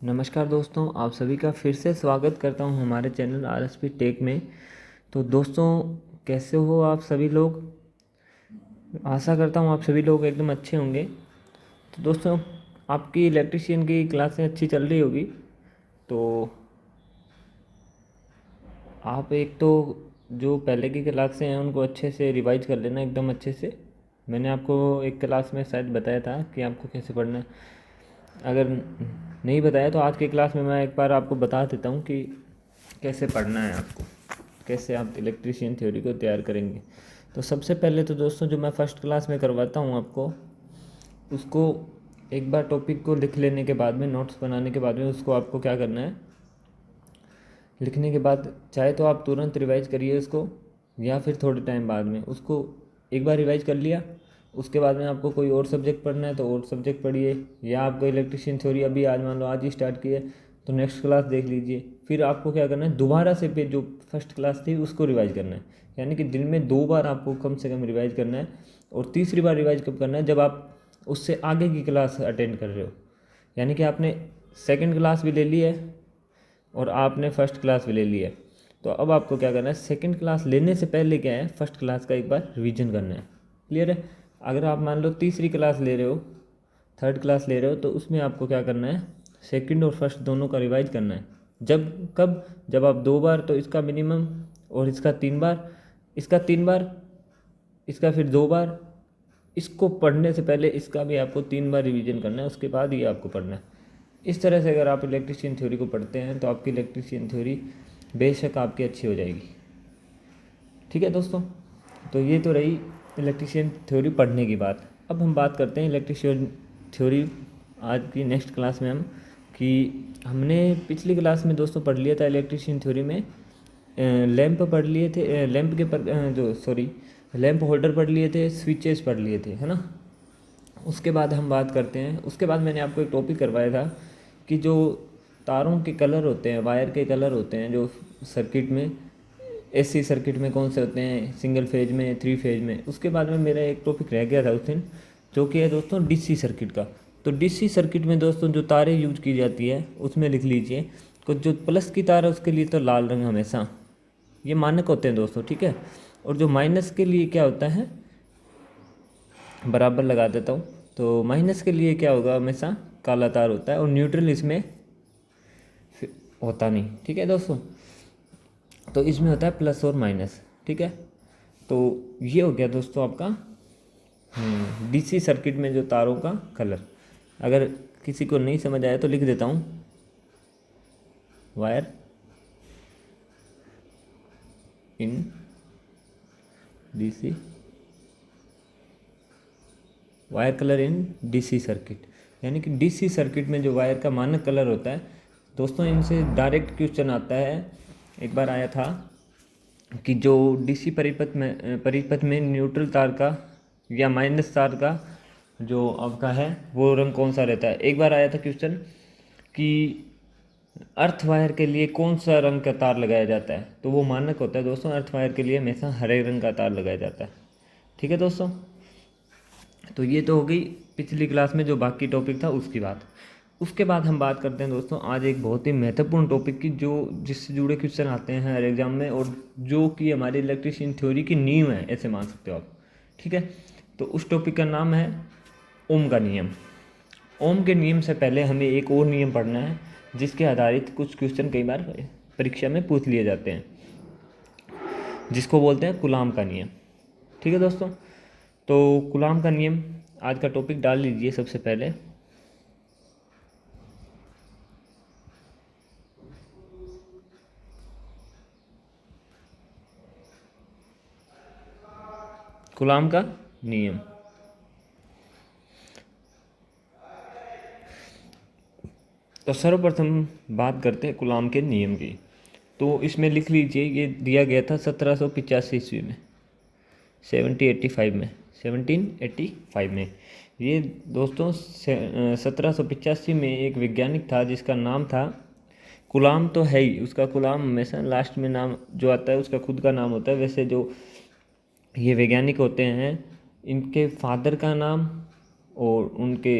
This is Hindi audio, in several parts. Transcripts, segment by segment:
नमस्कार दोस्तों, आप सभी का फिर से स्वागत करता हूं हमारे चैनल आरएसपी टेक में। तो दोस्तों, कैसे हो आप सभी लोग? आशा करता हूं आप सभी लोग एकदम अच्छे होंगे। तो दोस्तों, आपकी इलेक्ट्रिशियन की क्लासें अच्छी चल रही होगी। तो आप एक तो जो पहले की क्लासें हैं उनको अच्छे से रिवाइज कर लेना एकदम अच्छे से। मैंने आपको एक क्लास में शायद बताया था कि आपको कैसे पढ़ना है। अगर नहीं बताया तो आज की क्लास में मैं एक बार आपको बता देता हूँ कि कैसे पढ़ना है आपको, कैसे आप इलेक्ट्रीशियन थ्योरी को तैयार करेंगे। तो सबसे पहले तो दोस्तों, जो मैं फ़र्स्ट क्लास में करवाता हूँ आपको, उसको एक बार टॉपिक को लिख लेने के बाद में, नोट्स बनाने के बाद में, उसको आपको क्या करना है, लिखने के बाद चाहे तो आप तुरंत रिवाइज करिए उसको, या फिर थोड़े टाइम बाद में उसको एक बार रिवाइज कर लिया। उसके बाद में आपको कोई और सब्जेक्ट पढ़ना है तो और सब्जेक्ट पढ़िए, या आपको इलेक्ट्रिशियन थ्योरी अभी आज मान लो आज ही स्टार्ट की है तो नेक्स्ट क्लास देख लीजिए। फिर आपको क्या करना है, दोबारा से पे जो फर्स्ट क्लास थी उसको रिवाइज करना है। यानी कि दिन में 2 बार आपको कम से कम रिवाइज करना है। और तीसरी बार रिवाइज कब करना है, जब आप उससे आगे की क्लास अटेंड कर रहे हो। यानी कि आपने सेकंड क्लास भी ले ली है और आपने फर्स्ट क्लास भी ले ली है। तो अब आपको क्या करना है, सेकंड क्लास लेने से पहले क्या है, फर्स्ट क्लास का एक बार रिवीजन करना है। क्लियर है? अगर आप मान लो तीसरी क्लास ले रहे हो, थर्ड क्लास ले रहे हो, तो उसमें आपको क्या करना है, सेकंड और फर्स्ट दोनों का रिवाइज करना है। जब कब? जब आप 2 बार तो इसका मिनिमम, और इसका 3 बार, इसका 3 बार, इसका फिर 2 बार, इसको पढ़ने से पहले इसका भी आपको 3 बार रिवीजन करना है, उसके बाद ये आपको पढ़ना है। इस तरह से अगर आप इलेक्ट्रिशियन थ्योरी को पढ़ते हैं तो आपकी इलेक्ट्रिशियन थ्योरी बेशक आपकी अच्छी हो जाएगी। ठीक है दोस्तों, तो ये तो रही इलेक्ट्रिशियन थ्योरी पढ़ने की बात। अब हम बात करते हैं इलेक्ट्रिशियन थ्योरी आज की नेक्स्ट क्लास में हम, कि हमने पिछली क्लास में दोस्तों पढ़ लिया था इलेक्ट्रिशियन थ्योरी में, लैंप पढ़ लिए थे, लैंप के पर जो सॉरी लैंप होल्डर पढ़ लिए थे, स्विचेस पढ़ लिए थे, है ना। उसके बाद हम बात करते हैं, उसके बाद मैंने आपको एक टॉपिक करवाया था कि जो तारों के कलर होते हैं, वायर के कलर होते हैं जो सर्किट में, एसी सर्किट में कौन से होते हैं, सिंगल फेज में, 3 फेज में। उसके बाद में मेरा एक टॉपिक रह गया था उस दिन, जो कि है दोस्तों डीसी सर्किट का। तो डीसी सर्किट में दोस्तों जो तारें यूज की जाती है उसमें लिख लीजिए, कुछ जो प्लस की तार है उसके लिए तो लाल रंग हमेशा, ये मानक होते हैं दोस्तों, ठीक है। और जो माइनस के लिए क्या होता है, बराबर लगा देता हूँ, तो माइनस के लिए क्या होगा, हमेशा काला तार होता है, और न्यूट्रल इसमें होता नहीं। ठीक है दोस्तों, तो इसमें होता है प्लस और माइनस। ठीक है, तो ये हो गया दोस्तों आपका डीसी सर्किट में जो तारों का कलर। अगर किसी को नहीं समझ आया तो लिख देता हूँ, wire in DC, wire colour in DC circuit. यानी कि डीसी सर्किट में जो वायर का मानक कलर होता है दोस्तों, इनसे डायरेक्ट क्वेश्चन आता है। एक बार आया था कि जो डीसी परिपथ में न्यूट्रल तार का या माइनस तार का जो आपका है वो रंग कौन सा रहता है। एक बार आया था क्वेश्चन कि अर्थ वायर के लिए कौन सा रंग का तार लगाया जाता है, तो वो मानक होता है दोस्तों, अर्थ वायर के लिए हमेशा हरे रंग का तार लगाया जाता है। ठीक है दोस्तों, तो ये तो हो गई पिछली क्लास में जो बाकी टॉपिक था उसकी बात। उसके बाद हम बात करते हैं दोस्तों आज एक बहुत ही महत्वपूर्ण टॉपिक की, जो जिससे जुड़े क्वेश्चन आते हैं हर एग्जाम में, और जो कि हमारी इलेक्ट्रिशियन थ्योरी की नींव है, ऐसे मान सकते हो आप। ठीक है, तो उस टॉपिक का नाम है ओम का नियम। ओम के नियम से पहले हमें एक और नियम पढ़ना है जिसके आधारित कुछ क्वेश्चन कई बार परीक्षा में पूछ लिए जाते हैं, जिसको बोलते हैं कूलाम का नियम। ठीक है दोस्तों, तो कूलाम का नियम आज का टॉपिक डाल लीजिए सबसे पहले। कूलाम का नियम। तो सर्वप्रथम बात करते हैं कूलाम के नियम की। तो इसमें लिख लीजिए, ये दिया गया था 1785 ईस्वी में, 1785 में। ये दोस्तों 1785 में एक वैज्ञानिक था जिसका नाम था कूलाम। तो है ही, उसका कूलाम हमेशा लास्ट में नाम जो आता है उसका खुद का नाम होता है। वैसे जो ये वैज्ञानिक होते हैं, इनके फादर का नाम और उनके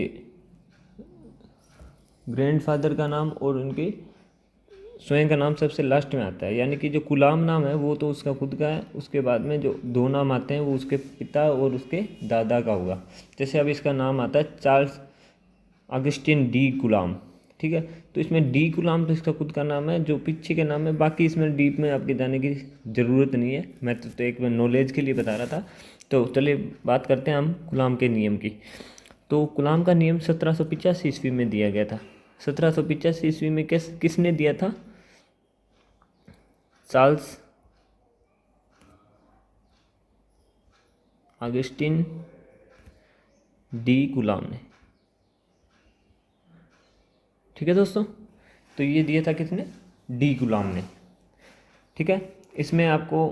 ग्रैंडफादर का नाम और उनके स्वयं का नाम सबसे लास्ट में आता है। यानी कि जो गुलाम नाम है वो तो उसका खुद का है, उसके बाद में जो दो नाम आते हैं वो उसके पिता और उसके दादा का होगा। जैसे अब इसका नाम आता है चार्ल्स अगस्टिन डी गुलाम, ठीक है। तो इसमें डी गुलाम तो इसका खुद का नाम है, जो पीछे के नाम है, बाकी इसमें डीप में आपके जाने की ज़रूरत नहीं है, मैं तो एक नॉलेज के लिए बता रहा था। तो चलिए बात करते हैं हम गुलाम के नियम की। तो गुलाम का नियम 1785 ईस्वी में दिया गया था। 1785 ईस्वी में किसने दिया था? चार्ल्स अगस्टिन डी गुलाम ने, ठीक है दोस्तों। तो ये दिया था किसने? डी गुलाम ने, ठीक है। इसमें आपको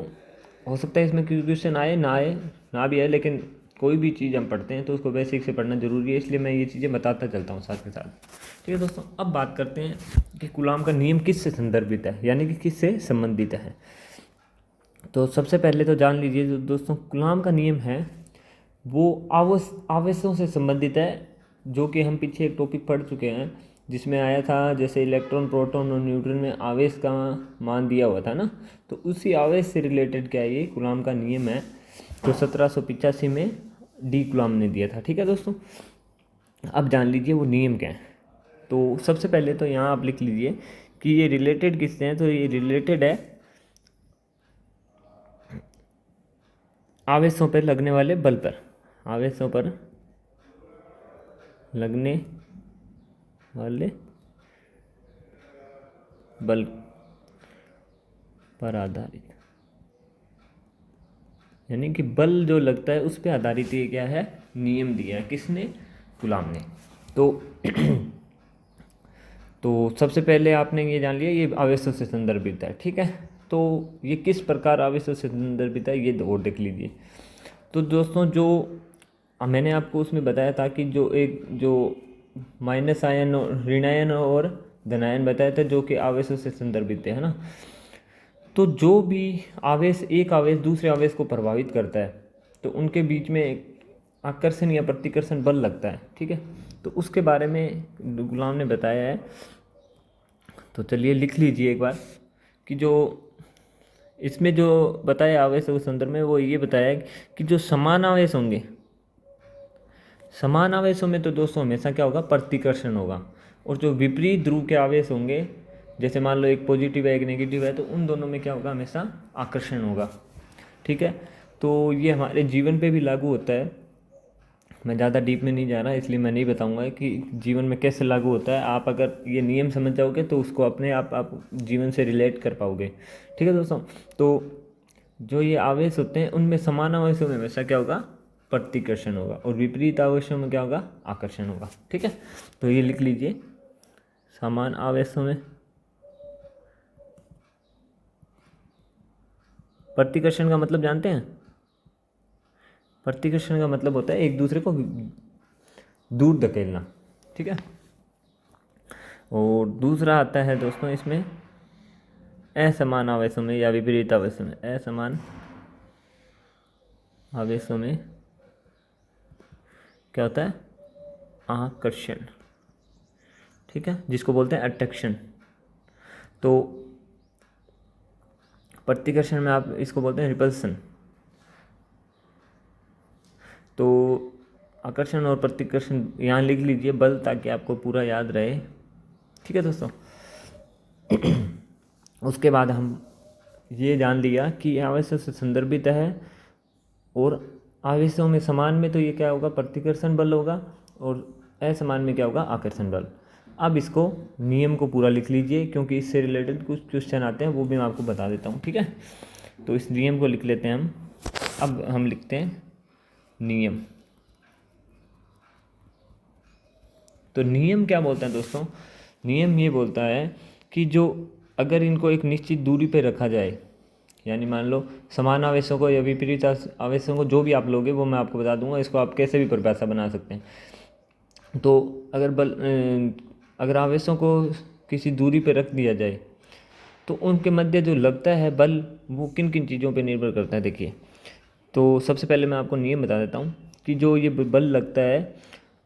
हो सकता है इसमें क्वेश्चन आए ना भी आए, लेकिन कोई भी चीज़ हम पढ़ते हैं तो उसको बेसिक से पढ़ना जरूरी है, इसलिए मैं ये चीज़ें बताता चलता हूँ साथ के साथ, ठीक है दोस्तों। अब बात करते हैं कि गुलाम का नियम किससे संदर्भित है, यानी कि किससे संबंधित है। तो सबसे पहले तो जान लीजिए जो दोस्तों गुलाम का नियम है वो आवेशों से संबंधित है, जो कि हम पीछे एक टॉपिक पढ़ चुके हैं जिसमें आया था, जैसे इलेक्ट्रॉन, प्रोटॉन और न्यूट्रॉन में आवेश का मान दिया हुआ था ना, तो उसी आवेश से रिलेटेड क्या है, ये गुलाम का नियम है। तो 1785 में डी गुलाम ने दिया था, ठीक है दोस्तों। अब जान लीजिए वो नियम क्या है। तो सबसे पहले तो यहाँ आप लिख लीजिए कि ये रिलेटेड किससे हैं। तो ये रिलेटेड है आवेशों पर लगने वाले बल पर, आवेशों पर लगने वाले बल पर आधारित, यानी कि बल जो लगता है उस पर आधारित ये क्या है, नियम दिया है किसने? गुलाम ने। तो तो सबसे पहले आपने ये जान लिया ये आवेशों से संदर्भित है, ठीक है। तो ये किस प्रकार आवेशों से संदर्भित है ये और देख लीजिए। तो दोस्तों जो मैंने आपको उसमें बताया था कि जो माइनस आयन और ऋणायन और धनायन बताया था जो कि आवेशों से संदर्भित है ना। तो जो भी आवेश एक आवेश दूसरे आवेश को प्रभावित करता है तो उनके बीच में एक आकर्षण या प्रतिकर्षण बल लगता है, ठीक है। तो उसके बारे में गुलाम ने बताया है। तो चलिए लिख लीजिए एक बार कि जो इसमें जो बताया आवेश के संदर्भ में वो ये बताया कि जो समान आवेश होंगे, समान आवेशों में तो दोस्तों हमेशा क्या होगा, प्रतिकर्षण होगा। और जो विपरीत ध्रुव के आवेश होंगे, जैसे मान लो एक पॉजिटिव है एक नेगेटिव है, तो उन दोनों में क्या होगा, हमेशा आकर्षण होगा, ठीक है। तो ये हमारे जीवन पे भी लागू होता है। मैं ज़्यादा डीप में नहीं जा रहा इसलिए मैं नहीं बताऊंगा कि जीवन में कैसे लागू होता है। आप अगर ये नियम समझ जाओगे तो उसको अपने आप जीवन से रिलेट कर पाओगे, ठीक है दोस्तों। तो जो ये आवेश होते हैं उनमें समान आवेशों में हमेशा क्या होगा, प्रतिकर्षण होगा, और विपरीत आवेशों में क्या होगा, आकर्षण होगा, ठीक है। तो ये लिख लीजिए, समान आवेशों में प्रतिकर्षण का मतलब जानते हैं? प्रतिकर्षण का मतलब होता है एक दूसरे को दूर धकेलना, ठीक है। और दूसरा आता है दोस्तों इसमें असमान आवेशों में या विपरीत आवेशों में, असमान आवेशों में क्या होता है, आकर्षण, ठीक है, जिसको बोलते हैं अट्रैक्शन। तो प्रतिकर्षण में आप इसको बोलते हैं रिपल्सन। तो आकर्षण और प्रतिकर्षण यहाँ लिख लीजिए बल, ताकि आपको पूरा याद रहे, ठीक है दोस्तों। उसके बाद हम ये जान लिया कि आवेशों से संदर्भित है, और आवेशों में समान में तो ये क्या होगा, प्रतिकर्षण बल होगा, और असमान में क्या होगा, आकर्षण बल। अब इसको नियम को पूरा लिख लीजिए, क्योंकि इससे रिलेटेड कुछ क्वेश्चन आते हैं वो भी मैं आपको बता देता हूँ, ठीक है। तो इस नियम को लिख लेते हैं हम। अब हम लिखते हैं नियम। तो नियम क्या बोलता है दोस्तों, नियम ये बोलता है कि जो अगर इनको एक निश्चित दूरी पे रखा जाए, यानी मान लो समान आवेशों को या विपरीत आवेशों को जो भी आप लोगे वो मैं आपको बता दूंगा, इसको आप कैसे भी परिभाषा बना सकते हैं। तो अगर आवेशों को किसी दूरी पे रख दिया जाए तो उनके मध्य जो लगता है बल वो किन किन चीज़ों पे निर्भर करता है, देखिए। तो सबसे पहले मैं आपको नियम बता देता हूँ कि जो ये बल लगता है,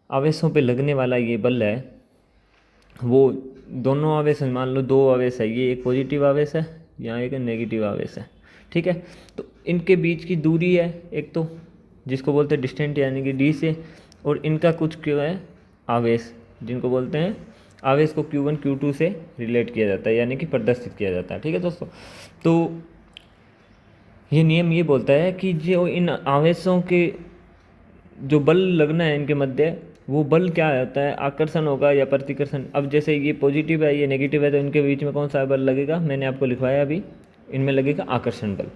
आवेशों पे लगने वाला ये बल है, वो दोनों आवेश मान लो, दो आवेश है, ये एक पॉजिटिव आवेश है, यहाँ एक नेगेटिव आवेश है, ठीक है। तो इनके बीच की दूरी है एक तो, जिसको बोलते हैं डिस्टेंट यानी कि डी से, और इनका कुछ क्यों है आवेश, जिनको बोलते हैं आवेश को Q1 Q2 से रिलेट किया जाता है, यानी कि प्रदर्शित किया जाता है, ठीक है दोस्तों। तो ये नियम ये बोलता है कि जो इन आवेशों के जो बल लगना है इनके मध्य, वो बल क्या होता है, आकर्षण होगा या प्रतिकर्षण। अब जैसे ये पॉजिटिव है ये नेगेटिव है, तो इनके बीच में कौन सा बल लगेगा, मैंने आपको लिखवाया अभी, इनमें लगेगा आकर्षण बल,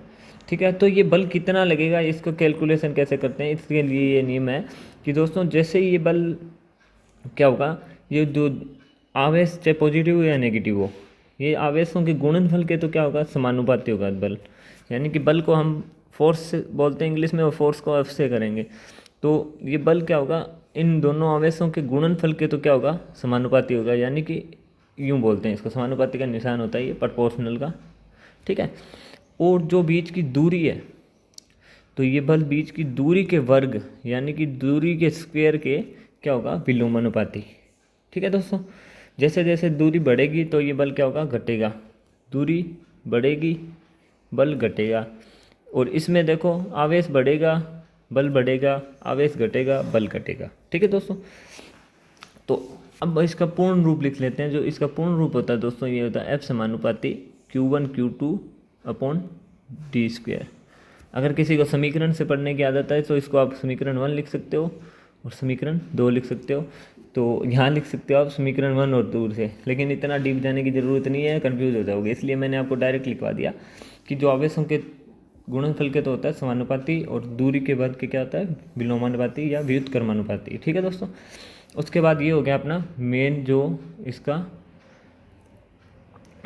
ठीक है। तो ये बल कितना लगेगा, इसको कैलकुलेशन कैसे करते हैं, इसके लिए ये नियम है कि दोस्तों जैसे ये बल क्या होगा, ये जो आवेश चाहे पॉजिटिव हो या नेगेटिव हो, ये आवेशों के गुणनफल के तो क्या होगा, समानुपाती होगा बल, यानी कि बल को हम फोर्स से बोलते हैं इंग्लिश में, और फोर्स को एफ से करेंगे, तो ये बल क्या होगा, इन दोनों आवेशों के गुणनफल के तो क्या होगा, समानुपाती होगा, यानी कि यूँ बोलते हैं इसको, समानुपाती का निशान होता है ये प्रोपोर्शनल का, ठीक है। और जो बीच की दूरी है, तो ये बल बीच की दूरी के वर्ग यानी कि दूरी के स्क्वायर के क्या होगा, विलोमानुपाती, ठीक है दोस्तों। जैसे जैसे दूरी बढ़ेगी तो ये बल क्या होगा, घटेगा, दूरी बढ़ेगी बल घटेगा, और इसमें देखो आवेश बढ़ेगा बल बढ़ेगा, आवेश घटेगा बल घटेगा, ठीक है दोस्तों। तो अब इसका पूर्ण रूप लिख लेते हैं। जो इसका पूर्ण रूप होता है दोस्तों, ये होता है F समानुपाती Q1 Q2 upon D square. अगर किसी को समीकरण से पढ़ने की आदत है तो इसको आप समीकरण 1 लिख सकते हो और समीकरण 2 लिख सकते हो, तो यहाँ लिख सकते हो आप समीकरण 1 और 2 से, लेकिन इतना डीप जाने की ज़रूरत नहीं है, कन्फ्यूज हो जाओगे, इसलिए मैंने आपको डायरेक्ट लिखवा दिया कि जो आवेशों के गुणनफल के तो होता है समानुपाती, और दूरी के वर्ग के क्या होता है, विलोमानुपाती या व्युत्क्रमानुपाती, ठीक है दोस्तों। उसके बाद ये हो गया अपना मेन जो इसका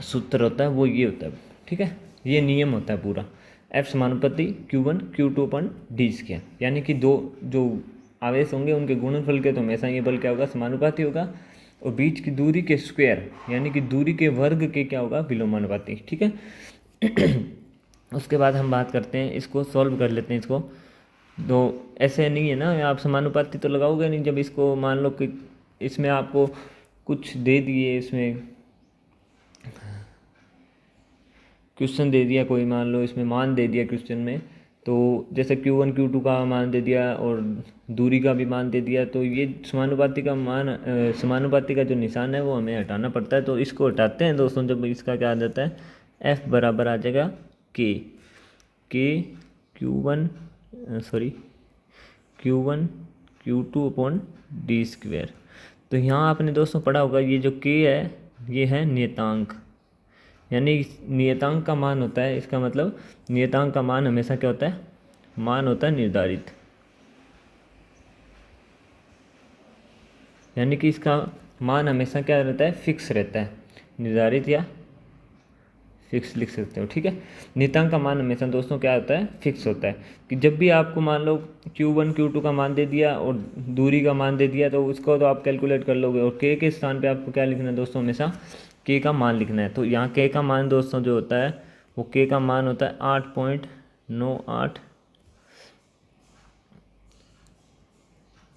सूत्र होता है वो ये होता है, ठीक है, ये नियम होता है पूरा, F समानुपाती Q1 Q2 अपन डी स्क्वायर, यानी कि दो जो आवेश होंगे उनके गुणनफल के तो हमेशा ये बल क्या होगा, समानुपाती होगा, और बीच की दूरी के स्क्वायर यानी कि दूरी के वर्ग के क्या होगा, विलोमानुपाती, ठीक है। उसके बाद हम बात करते हैं, इसको सॉल्व कर लेते हैं इसको। तो ऐसे नहीं है ना, आप समानुपाती तो लगाओगे नहीं, जब इसको मान लो कि इसमें आपको कुछ दे दिए, इसमें क्वेश्चन दे दिया कोई, मान लो इसमें मान दे दिया क्वेश्चन में, तो जैसे Q1 Q2 का मान दे दिया और दूरी का भी मान दे दिया, तो ये समानुपाती का मान समानुपाती का जो निशान है वो हमें हटाना पड़ता है, तो इसको हटाते हैं दोस्तों। जब इसका क्या आ जाता है, F बराबर आ जाएगा K Q1 Q2 upon D square. तो यहाँ आपने दोस्तों पढ़ा होगा, ये जो K है ये है नियतांक, यानी नियतांक का मान होता है, इसका मतलब नियतांक का मान हमेशा क्या होता है, मान होता है निर्धारित, यानी कि इसका मान हमेशा क्या रहता है, फिक्स रहता है, निर्धारित या फिक्स लिख सकते हो, ठीक है। नियतांक का मान हमेशा दोस्तों क्या होता है, फिक्स होता है, कि जब भी आपको मान लो Q1 Q2 का मान दे दिया और दूरी का मान दे दिया, तो उसको तो आप कैलकुलेट कर लोगे, और K के स्थान पे आपको क्या लिखना है दोस्तों, हमेशा K का मान लिखना है। तो यहाँ K का मान दोस्तों जो होता है वो K का मान होता है 8.98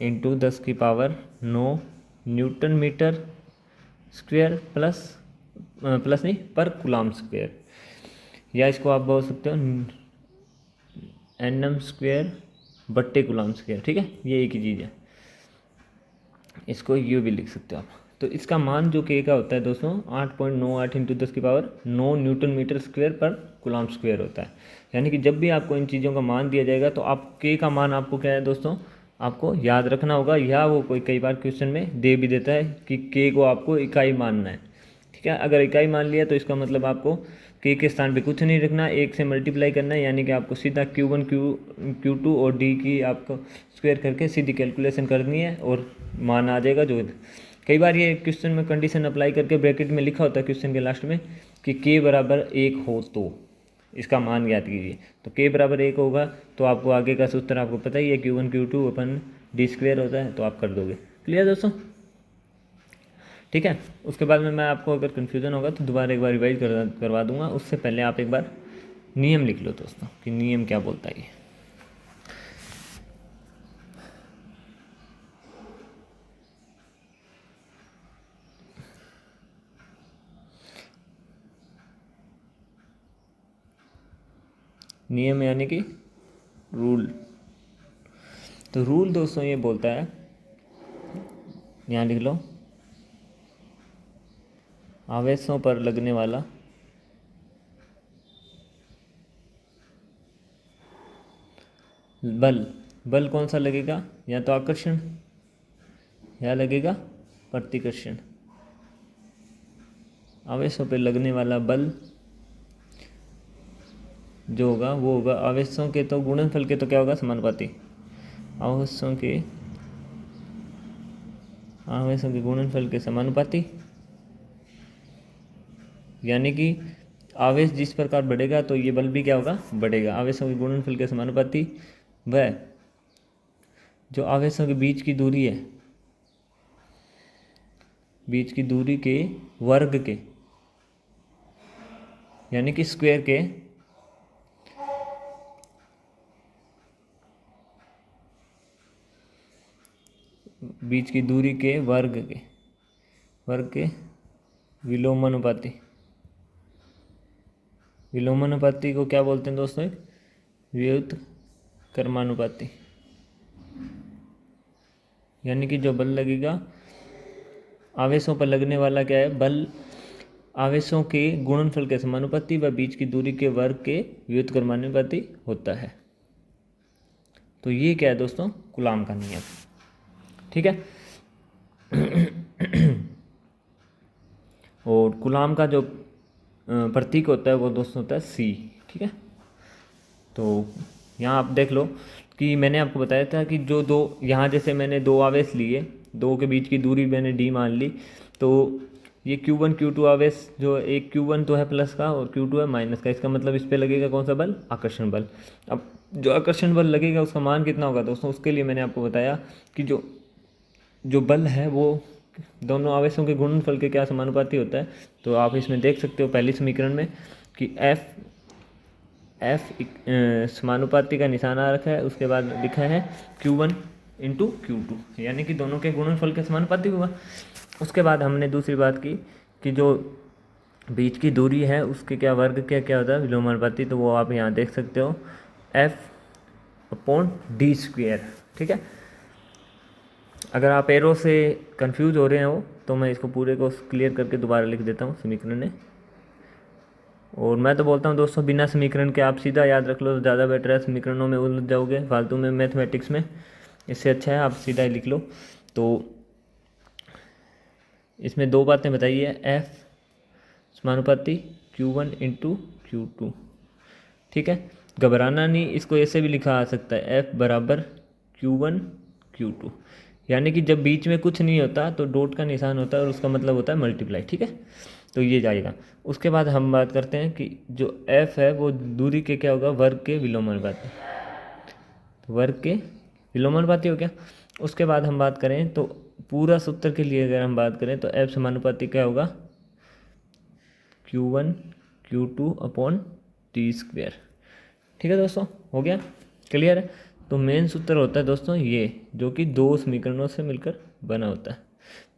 into 10⁻9 newton metre square plus नहीं पर कूलम्ब स्क्वायर, या इसको आप बोल सकते हो Nm स्क्वायर बट्टे कूलम्ब स्क्वायर, ठीक है, ये एक ही चीज़ है, इसको यू भी लिख सकते हो आप। तो इसका मान जो K का होता है दोस्तों 8.98 इंटू 10⁻9 न्यूटन मीटर स्क्वायर पर कूलम्ब स्क्वायर होता है, यानी कि जब भी आपको इन चीज़ों का मान दिया जाएगा तो आप K का मान आपको क्या है दोस्तों, आपको याद रखना होगा, या वो कोई कई बार क्वेश्चन में दे भी देता है कि K को आपको इकाई मानना है, ठीक है। अगर इकाई मान लिया तो इसका मतलब आपको K के स्थान पे कुछ नहीं रखना, 1 से मल्टीप्लाई करना है, यानी कि आपको सीधा Q1 Q2 और D की आपको स्क्वायर करके सीधी कैलकुलेशन करनी है और मान आ जाएगा। जो कई बार ये क्वेश्चन में कंडीशन अप्लाई करके ब्रैकेट में लिखा होता है क्वेश्चन के लास्ट में कि K बराबर 1 हो तो इसका मान ज्ञात कीजिए, तो K बराबर 1 होगा तो आपको आगे का सूत्र आपको पता ही है, Q1 Q2 अपन डी स्क्वायर होता है, तो आप कर दोगे। क्लियर दोस्तों, ठीक है। उसके बाद में मैं आपको अगर कन्फ्यूज़न होगा तो दोबारा एक बार रिवाइज करवा दूंगा, उससे पहले आप एक बार नियम लिख लो दोस्तों कि नियम क्या बोलता है ये। नियम यानी कि रूल। तो रूल दोस्तों ये बोलता है, यहाँ लिख लो, आवेशों पर लगने वाला बल, बल कौन सा लगेगा, या तो आकर्षण या लगेगा प्रतिकर्षण। आवेशों पर लगने वाला बल जो होगा वो होगा आवेशों के तो गुणनफल के तो क्या होगा, समानुपाती। आवेशों के गुणनफल के समानुपाती, यानी कि आवेश जिस प्रकार बढ़ेगा तो ये बल भी क्या होगा, बढ़ेगा। आवेशों के गुणनफल के समानुपाती। वह जो आवेशों के बीच की दूरी है, बीच की दूरी के वर्ग के, यानी कि स्क्वायर के बीच की दूरी के वर्ग के विलोमानुपाती। विलोमानुपाती को क्या बोलते हैं दोस्तों, व्युत्क्रमानुपाती। यानी कि जो बल लगेगा, आवेशों पर लगने वाला क्या है, बल आवेशों के गुणनफल के समानुपाती व बीच की दूरी के वर्ग के व्युत्क्रमानुपाती होता है। तो ये क्या है दोस्तों, कूलाम का नियम। ठीक है। और कूलाम का जो प्रतीक होता है वो दोस्तों होता है C। ठीक है। तो यहाँ आप देख लो कि मैंने आपको बताया था कि जो दो, यहाँ जैसे मैंने दो आवेश लिए, दो के बीच की दूरी मैंने D मान ली, तो ये Q1 Q2 आवेश, जो एक Q1 तो है प्लस का और Q2 है माइनस का, इसका मतलब इस पर लगेगा कौन सा बल, आकर्षण बल। अब जो आकर्षण बल लगेगा उसका मान कितना होगा दोस्तों, उसके लिए मैंने आपको बताया कि जो बल है वो दोनों आवेशों के गुणनफल के क्या समानुपाती होता है। तो आप इसमें देख सकते हो पहली समीकरण में कि F समानुपाती का निशान आ रखा है, उसके बाद लिखा है Q1 इंटू Q2, यानी कि दोनों के गुणनफल के समानुपाती हुआ। उसके बाद हमने दूसरी बात की कि जो बीच की दूरी है उसके क्या वर्ग क्या होता है, विलोमानुपाती। तो वो आप यहाँ देख सकते हो F/d²। ठीक है। अगर आप एरो से कंफ्यूज हो रहे हो तो मैं इसको पूरे को क्लियर करके दोबारा लिख देता हूँ समीकरण में। और मैं तो बोलता हूँ दोस्तों बिना समीकरण के आप सीधा याद रख लो तो ज़्यादा बेटर है, समीकरणों में उलझ जाओगे फालतू में मैथमेटिक्स में, इससे अच्छा है आप सीधा ही लिख लो। तो इसमें दो बातें बताई है, F समानुपाती Q1 इंटू Q2। ठीक है। घबराना नहीं, इसको ऐसे भी लिखा आ सकता है F बराबर Q1 Q2, यानी कि जब बीच में कुछ नहीं होता तो डॉट का निशान होता है और उसका मतलब होता है मल्टीप्लाई। ठीक है। तो ये जाएगा। उसके बाद हम बात करते हैं कि जो F है वो दूरी के क्या होगा, वर्ग के विलोमानुपाती। वर्ग के विलोमानुपाती हो गया। उसके बाद हम बात करें तो पूरा सूत्र के लिए अगर हम बात करें तो F समानुपाती क्या होगा, Q1 Q2/t²। ठीक है दोस्तों, हो गया, क्लियर है। तो मेन सूत्र होता है दोस्तों ये, जो कि दो समीकरणों से मिलकर बना होता है,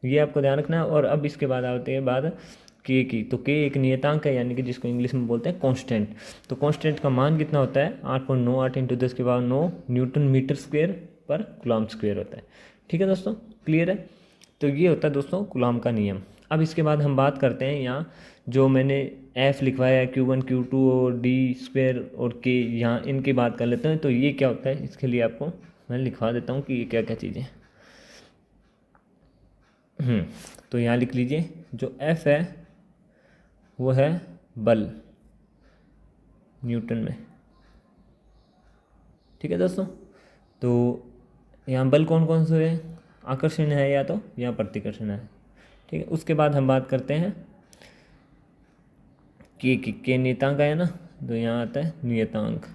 ये आपको ध्यान रखना है। और अब इसके बाद आते हैं बात के की। तो के एक नियतांक है, यानी कि जिसको इंग्लिश में बोलते हैं कांस्टेंट। तो कांस्टेंट का मान कितना होता है, 8.98 × 10⁻9 न्यूटन मीटर स्क्वायर पर कूलाम स्क्वायर होता है। ठीक है दोस्तों, क्लियर है। तो ये होता है दोस्तों कूलाम का नियम। अब इसके बाद हम बात करते हैं यहाँ जो मैंने F लिखवाया है Q1 Q2 और d² और K, यहाँ इनकी बात कर लेते हैं। तो ये क्या होता है, इसके लिए आपको मैं लिखवा देता हूँ कि ये क्या क्या चीज़ें। तो यहाँ लिख लीजिए, जो F है वो है बल न्यूटन में। ठीक है दोस्तों। तो यहाँ बल कौन कौन से है, आकर्षण है या तो या प्रतिकर्षण है। ठीक है। उसके बाद हम बात करते हैं के नियतांक है ना, तो यहाँ आता है नियतांक।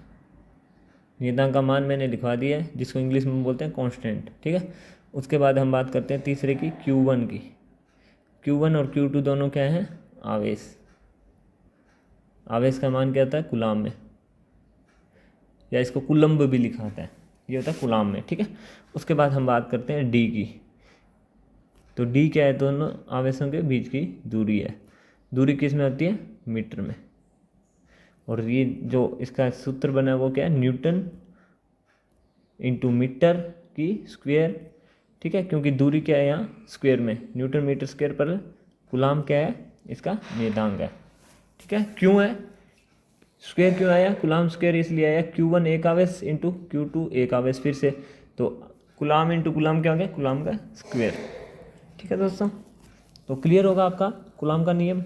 नियतांक का मान मैंने लिखवा दिया है, जिसको इंग्लिश में बोलते हैं कांस्टेंट। ठीक है। उसके बाद हम बात करते हैं तीसरे की, Q1 की। Q1 और Q2 दोनों क्या हैं, आवेश। आवेश का मान क्या होता है, कूलाम में, या इसको कूलम्ब भी लिखा आता है, ये होता है कूलाम में। ठीक है। उसके बाद हम बात करते हैं D की। तो D क्या है, दोनों आवेशों के बीच की दूरी है। दूरी किस में होती है, मीटर में। और ये जो इसका सूत्र बना है वो क्या है, न्यूटन इंटू मीटर की स्क्वायर, ठीक है, क्योंकि दूरी क्या है यहाँ स्क्वायर में, न्यूटन मीटर स्क्वायर पर कूलाम क्या है, इसका नियतांक है, ठीक है। क्यों है स्क्वायर, क्यों आया कूलाम स्क्वायर, इसलिए आया Q1 एक आवेश इंटू Q2 एक आवेश, फिर से तो कूलाम इंटू कूलाम क्या हो गया, कूलाम का स्क्वायर, ठीक है दोस्तों। तो क्लियर होगा आपका कूलाम का नियम।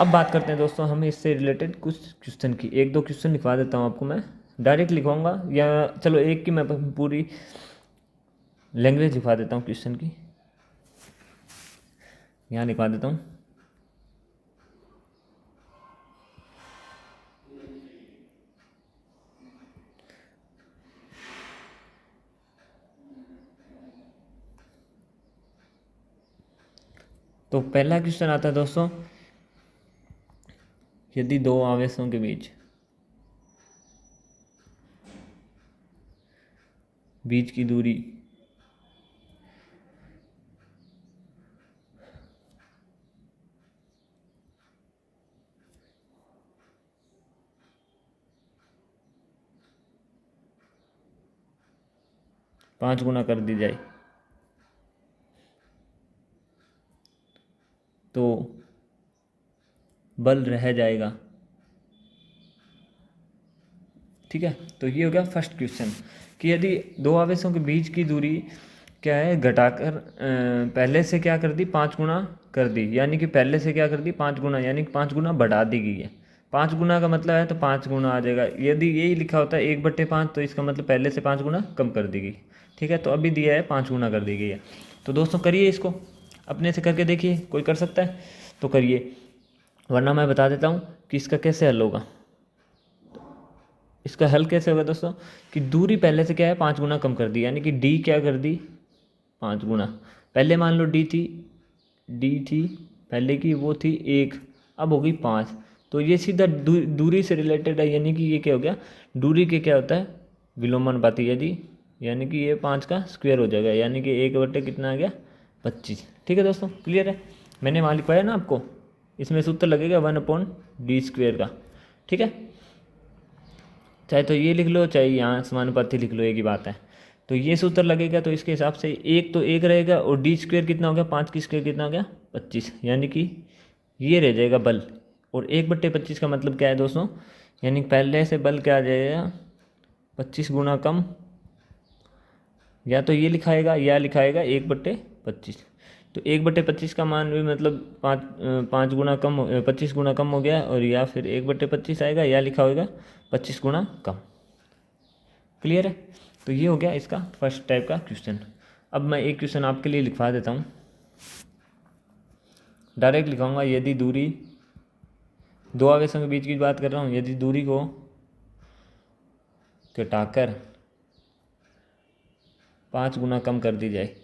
अब बात करते हैं दोस्तों हम इससे रिलेटेड कुछ क्वेश्चन की, एक दो क्वेश्चन लिखवा देता हूँ आपको, मैं डायरेक्ट लिखवाऊंगा या चलो एक की मैं पूरी लैंग्वेज लिखवा देता हूँ क्वेश्चन की, यहाँ लिखवा देता हूँ। तो पहला क्वेश्चन आता है दोस्तों, यदि दो आवेशों के बीच की दूरी पाँच गुना कर दी जाए तो बल रह जाएगा, ठीक है। तो ये हो गया फर्स्ट क्वेश्चन कि यदि दो आवेशों के बीच की दूरी क्या है घटाकर पहले से क्या कर दी 5 गुना कर दी, यानी कि पहले से क्या कर दी 5 गुना, यानी कि 5 गुना बढ़ा दी गई है। 5 गुना का मतलब है तो 5 गुना आ जाएगा, यदि यही लिखा होता है 1/5 तो इसका मतलब पहले से 5 गुना कम कर दी गई, ठीक है। तो अभी दिया है 5 गुना कर दी गई है। तो दोस्तों करिए इसको, अपने से करके देखिए, कोई कर सकता है तो करिए, वरना मैं बता देता हूँ कि इसका कैसे हल होगा। इसका हल कैसे होगा दोस्तों कि दूरी पहले से क्या है 5 गुना कम कर दी, यानी कि डी क्या कर दी 5 गुना, पहले मान लो डी थी पहले की वो थी 1, अब हो गई 5, तो ये सीधा दूरी से रिलेटेड है, यानी कि ये क्या हो गया दूरी के क्या होता है विलोमानुपाती, यदि यानी कि ये 5 का स्क्वायर हो जाएगा, यानी कि 1/, कितना आ गया 25, ठीक है दोस्तों क्लियर है। मैंने वहाँ लिखवाया ना आपको, इसमें सूत्र लगेगा 1/d² का, ठीक है। चाहे तो ये लिख लो चाहे यहाँ समानुपाती लिख लो, एक ही बात है। तो ये सूत्र लगेगा, तो इसके हिसाब से एक तो एक रहेगा और d² कितना हो गया 5 की स्क्वायर कितना हो गया 25, यानी कि ये रह जाएगा बल, और 1/25 का मतलब क्या है दोस्तों, यानी पहले से बल क्या आ जाएगा 25 गुना कम, या तो ये लिखाएगा या लिखाएगा 1/25, तो 1/25 का मान भी मतलब 5 गुना कम 25 गुना कम हो गया, और या फिर 1/25 आएगा या लिखा होगा 25 गुना कम, क्लियर है। तो ये हो गया इसका फर्स्ट टाइप का क्वेश्चन। अब मैं एक क्वेश्चन आपके लिए लिखवा देता हूँ, डायरेक्ट लिखाऊंगा, यदि दूरी दो आवेशों के बीच की बात कर रहा हूँ, यदि दूरी को घटाकर 5 गुना कम कर दी जाए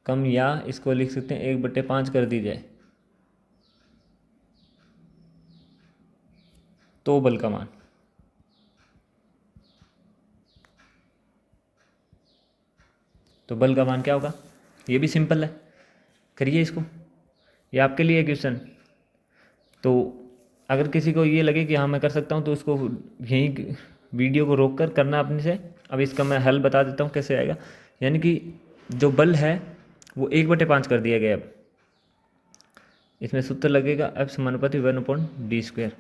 कम, या इसको लिख सकते हैं 1/5 कर दी जाए, तो बल का मान, तो बल का मान क्या होगा, ये भी सिंपल है, करिए इसको, ये आपके लिए क्वेश्चन। तो अगर किसी को ये लगे कि हाँ मैं कर सकता हूँ तो उसको यहीं वीडियो को रोक कर करना अपने से। अब इसका मैं हल बता देता हूँ कैसे आएगा, यानी कि जो बल है वो 1/5 कर दिया गया, अब इसमें सूत्र लगेगा F समानुपाती 1/d²।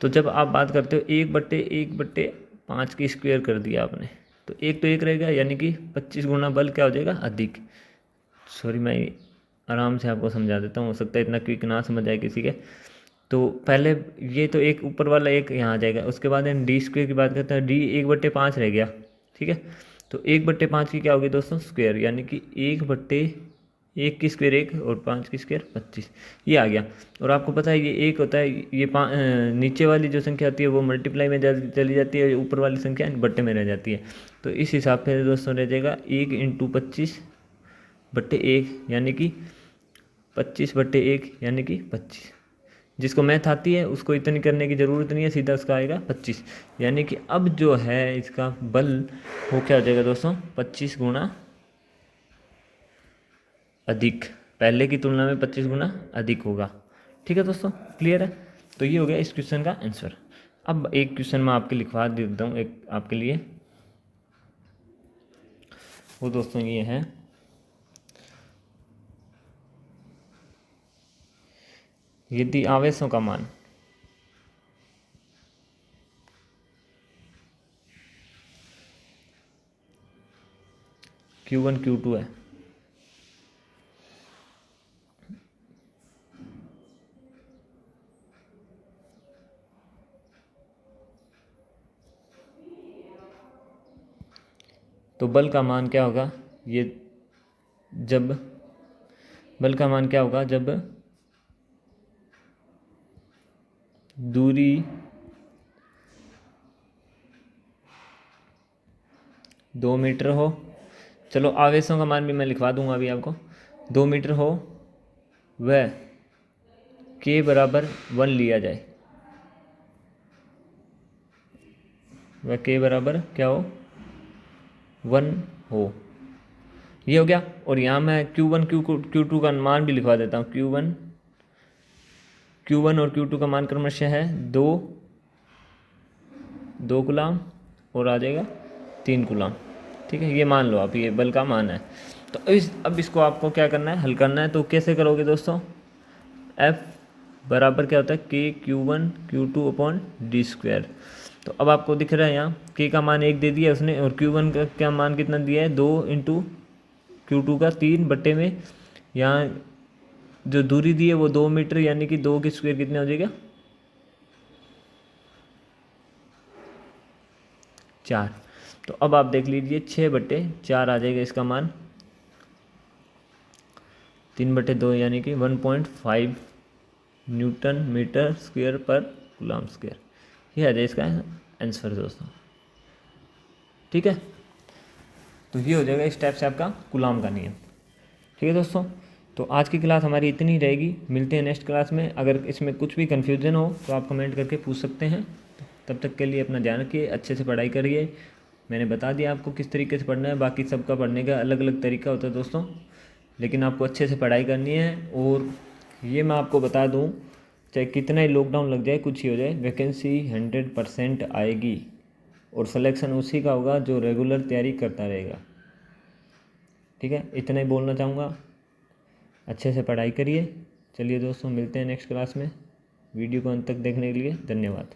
तो जब आप बात करते हो 1/5 की स्क्वायर कर दिया आपने, तो एक तो एक रहेगा, यानी कि 25 गुना बल क्या हो जाएगा अधिक। सॉरी मैं आराम से आपको समझा देता हूँ, हो सकता है इतना क्विक ना समझ आए किसी के। तो पहले ये तो एक ऊपर वाला एक यहाँ आ जाएगा, उसके बाद हम d² की बात करते हैं, d 1/5 रह गया, ठीक है। तो 1/5 की क्या होगी दोस्तों स्क्वायर, यानी कि 1/1 की स्क्वायर 1 और 5 की स्क्वायर 25, ये आ गया। और आपको पता है ये एक होता है, ये नीचे वाली जो संख्या होती है वो मल्टीप्लाई में चली जाती है, ऊपर वाली संख्या बट्टे में रह जाती है। तो इस हिसाब से दोस्तों रह जाएगा 1 × 25/1, यानी कि 25/1 यानी कि 25। जिसको मैथ आती है उसको इतनी करने की ज़रूरत नहीं है, सीधा उसका आएगा 25, यानी कि अब जो है इसका बल वो क्या हो जाएगा दोस्तों 25 गुना अधिक, पहले की तुलना में 25 गुना अधिक होगा। ठीक है दोस्तों, क्लियर है? तो ये हो गया इस क्वेश्चन का आंसर। अब एक क्वेश्चन मैं आपके लिखवा देता हूँ एक आपके लिए, वो दोस्तों ये है, यदि आवेशों का मान Q1 Q2 है, तो बल का मान क्या होगा? ये जब बल का मान क्या होगा जब दूरी 2 मीटर हो। चलो आवेशों का मान भी मैं लिखवा दूंगा अभी आपको। 2 मीटर हो वह k बराबर 1 लिया जाए, वह k बराबर क्या हो? 1 हो। ये हो गया। और यहाँ मैं Q1 Q2 का मान भी लिखवा देता हूँ। Q1 और Q2 का मान क्रमशः है 2 कूलाम और आ जाएगा 3 कूलाम। ठीक है, ये मान लो आप, ये बल का मान है। तो अब इसको आपको क्या करना है? हल करना है। तो कैसे करोगे दोस्तों? F बराबर क्या होता है? K Q1 upon D square. तो अब आपको दिख रहा है यहाँ K का मान 1 दे दिया उसने, और Q1 का क्या मान कितना दिया है? 2 इंटू Q2 का 3 बट्टे में यहाँ जो दूरी दी है वो 2 मीटर, यानी कि 2 की स्क्वायर कितना हो जाएगा? 4। तो अब आप देख लीजिए 6/4 आ जाएगा इसका मान, 3/2 यानी कि 1.5 न्यूटन मीटर स्क्वायर पर कूलाम स्क्वायर। ये आ जाए इसका आंसर दोस्तों। ठीक है, तो ये हो जाएगा इस टाइप से आपका कूलाम का नियम। ठीक है दोस्तों, तो आज की क्लास हमारी इतनी रहेगी। मिलते हैं नेक्स्ट क्लास में। अगर इसमें कुछ भी कन्फ्यूजन हो तो आप कमेंट करके पूछ सकते हैं। तब तक के लिए अपना ध्यान रखिए, अच्छे से पढ़ाई करिए। मैंने बता दिया आपको किस तरीके से पढ़ना है, बाकी सबका पढ़ने का अलग अलग तरीका होता है दोस्तों, लेकिन आपको अच्छे से पढ़ाई करनी है। और ये मैं आपको बता दूँ, चाहे कितना ही लॉकडाउन लग जाए, कुछ ही हो जाए, वैकेंसी 100% आएगी और सिलेक्शन उसी का होगा जो रेगुलर तैयारी करता रहेगा। ठीक है, इतना ही बोलना चाहूँगा। अच्छे से पढ़ाई करिए। चलिए दोस्तों, मिलते हैं नेक्स्ट क्लास में। वीडियो को अंत तक देखने के लिए धन्यवाद।